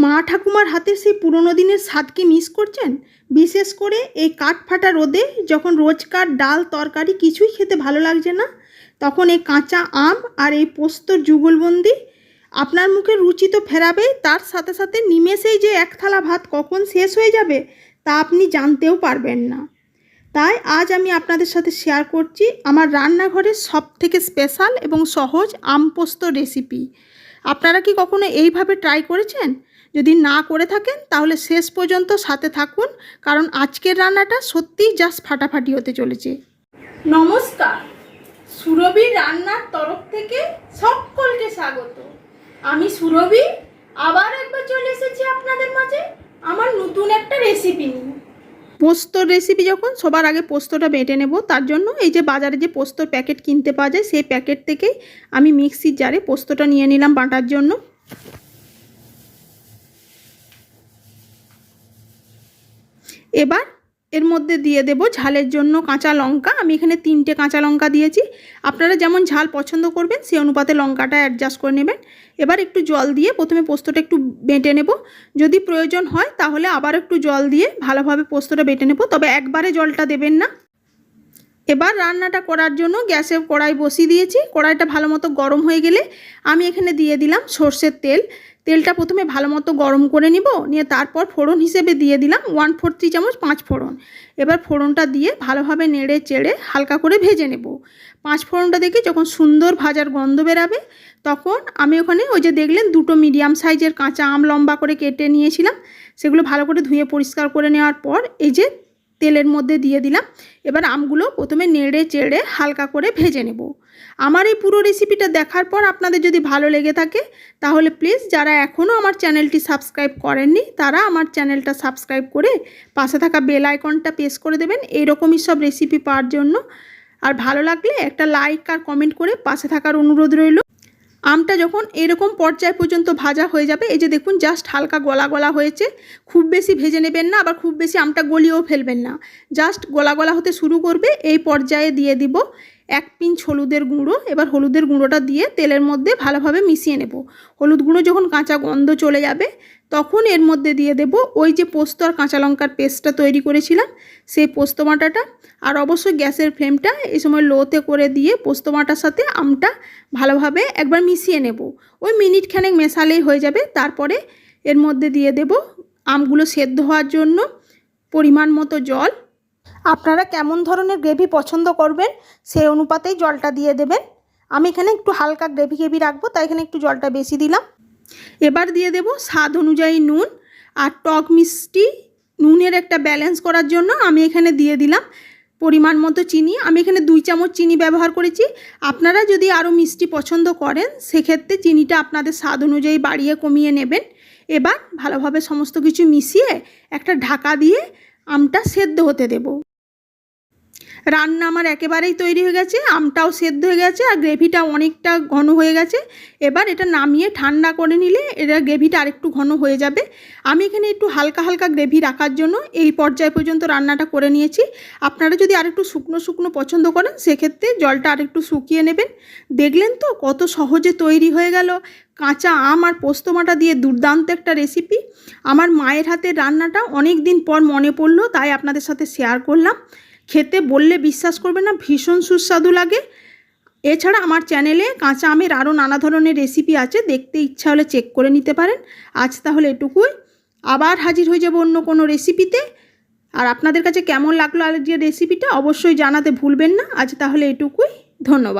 মা ঠাকুমার হাতের সেই পুরনো দিনের স্বাদ কি মিস করছেন? বিশেষ করে এই কাঠফাটা রোদে যখন রোজকার ডাল তরকারি কিছুই খেতে ভালো লাগছে না, তখন এই কাঁচা আম আর এই পোস্তর যুগলবন্দি আপনার মুখে রুচি তো ফেরাবেই, তার সাথে সাথে নিমেষেই যে এক থালা ভাত কখন শেষ হয়ে যাবে তা আপনি জানতেও পারবেন না। তাই আজ আমি আপনাদের সাথে শেয়ার করছি আমার রান্নাঘরের সবথেকে স্পেশাল এবং সহজ আম পোস্ত রেসিপি। আপনারা কি কখনো এইভাবে ট্রাই করেছেন? যদি না করে থাকেন তাহলে শেষ পর্যন্ত সাথে থাকুন, কারণ আজকের রান্নাটা সত্যিই জাস্ট ফাটাফাটি হতে চলেছে। নমস্কার, সুরভি রান্নার তরফ থেকে সকলকে স্বাগত। আমি সুরভি আবার একবার চলে এসেছি আপনাদের মাঝে আমার নতুন একটা রেসিপি নিয়ে। পোস্তর রেসিপি যখন, সবার আগে পোস্তটা বেটে নেব। তার জন্য এই যে বাজারে যে পোস্তর প্যাকেট কিনতে পাওয়া যায়, সেই প্যাকেট থেকেই আমি মিক্সির জারে পোস্তটা নিয়ে নিলাম বাটার জন্য। এবার এর মধ্যে দিয়ে দেব ঝালের জন্য কাঁচা লঙ্কা। আমি এখানে 3টে কাঁচা লঙ্কা দিয়েছি। আপনারা যেমন ঝাল পছন্দ করবেন সেই অনুপাতে লঙ্কাটা অ্যাডজাস্ট করে নেবেন। এবার একটু জল দিয়ে প্রথমে পোস্তটা একটু বেটে নেব। যদি প্রয়োজন হয় তাহলে আবার একটু জল দিয়ে ভালোভাবে পোস্তটা বেটে নেব, তবে একবারে জলটা দেবেন না। এবার রান্নাটা করার জন্য গ্যাসে কড়াই বসিয়ে দিয়েছি। কড়াইটা ভালো মতো গরম হয়ে গেলে আমি এখানে দিয়ে দিলাম সর্ষের তেল। তেলটা প্রথমে ভালো মতো গরম করে নিব, নিয়ে তারপর ফোড়ন হিসেবে দিয়ে দিলাম 1/4 চামচ 5 ফোড়ন। এবার ফোড়নটা দিয়ে ভালোভাবে নেড়ে চেড়ে হালকা করে ভেজে নেব। 5 ফোড়নটা দেখে যখন সুন্দর ভাজার গন্ধ বেরাবে, তখন আমি ওখানে ওই যে দেখলেন 2টো মিডিয়াম সাইজের কাঁচা আম লম্বা করে কেটে নিয়েছিলাম, সেগুলো ভালো করে ধুয়ে পরিষ্কার করে নেওয়ার পর এই যে তেলের মধ্যে দিয়ে দিলাম। এবার আমগুলো প্রথমে নেড়ে চেড়ে হালকা করে ভেজে নেব। আমার এই পুরো রেসিপিটা দেখার পর আপনাদের যদি ভালো লেগে থাকে তাহলে প্লিজ যারা এখনও আমার চ্যানেলটি সাবস্ক্রাইব করেননি তারা আমার চ্যানেলটা সাবস্ক্রাইব করে পাশে থাকা বেল আইকনটা প্রেস করে দেবেন এইরকমই সব রেসিপি পাওয়ার জন্য। আর ভালো লাগলে একটা লাইক আর কমেন্ট করে পাশে থাকার অনুরোধ রইল। আমটা যখন এরকম পর্যায় পর্যন্ত ভাজা হয়ে যাবে, এই যে দেখুন জাস্ট হালকা গলা গলা হয়েছে, খুব বেশি ভেজে নেবেন না, আবার খুব বেশি আমটা গলিয়েও ফেলবেন না, জাস্ট গলা গলা হতে শুরু করবে। এই পর্যায়ে দিয়ে দিব 1 পিঞ্চ হলুদের গুঁড়ো। এবার হলুদের গুঁড়োটা দিয়ে তেলের মধ্যে ভালোভাবে মিশিয়ে নেব। হলুদ গুঁড়ো যখন কাঁচা গন্ধ চলে যাবে তখন এর মধ্যে দিয়ে দেব ওই যে পোস্ত আর কাঁচা লঙ্কার পেস্টটা তৈরি করেছিলাম, সেই পোস্ত বাটাটা। আর অবশ্যই গ্যাসের ফ্লেমটা এই সময় লোতে করে দিয়ে পোস্ত বাটার সাথে আমটা ভালোভাবে একবার মিশিয়ে নেব। ওই মিনিট খানেক মেশালেই হয়ে যাবে। তারপরে এর মধ্যে দিয়ে দেব আমগুলো সেদ্ধ হওয়ার জন্য পরিমাণ মতো জল। আপনারা কেমন ধরনের গ্রেভি পছন্দ করবেন সেই অনুপাতেই জলটা দিয়ে দেবেন। আমি এখানে একটু হালকা গ্রেভি রাখবো, তাই এখানে একটু জলটা বেশি দিলাম। এবার দিয়ে দেব স্বাদ অনুযায়ী নুন। আর টক মিষ্টি নুনের একটা ব্যালেন্স করার জন্য আমি এখানে দিয়ে দিলাম পরিমাণ মতো চিনি। আমি এখানে 2 চামচ চিনি ব্যবহার করেছি। আপনারা যদি আরও মিষ্টি পছন্দ করেন সেক্ষেত্রে চিনিটা আপনাদের স্বাদ অনুযায়ী বাড়িয়ে কমিয়ে নেবেন। এবার ভালোভাবে সমস্ত কিছু মিশিয়ে একটা ঢাকা দিয়ে আমটা সেদ্ধ হতে দেব। রান্না আমার একেবারেই তৈরি হয়ে গেছে, আমটাও সেদ্ধ হয়ে গেছে আর গ্রেভিটা অনেকটা ঘন হয়ে গেছে। এবার এটা নামিয়ে ঠান্ডা করে নিলে এটা গ্রেভিটা আরেকটু ঘন হয়ে যাবে। আমি এখানে একটু হালকা হালকা গ্রেভি রাখার জন্য এই পর্যায় পর্যন্ত রান্নাটা করে নিয়েছি। আপনারা যদি আরেকটু শুকনো শুকনো পছন্দ করেন সেক্ষেত্রে জলটা আরেকটু শুকিয়ে নেবেন। দেখলেন তো কত সহজে তৈরি হয়ে গেল কাঁচা আম আর পোস্ত বাটা দিয়ে দুর্দান্ত একটা রেসিপি। আমার মায়ের হাতের রান্নাটা অনেক দিন পর মনে পড়লো, তাই আপনাদের সাথে শেয়ার করলাম। খেতে বললে বিশ্বাস করবে না, ভীষণ সুস্বাদু লাগে। এছাড়া আমার চ্যানেলে কাঁচা আমের আরও নানা ধরনের রেসিপি আছে, দেখতে ইচ্ছা হলে চেক করে নিতে পারেন। আজ তাহলে এটুকুই, আবার হাজির হয়ে যাব অন্য কোনো রেসিপিতে। আর আপনাদের কাছে কেমন লাগলো আজকের রেসিপিটা অবশ্যই জানাতে ভুলবেন না। আজ তাহলে এটুকুই, ধন্যবাদ।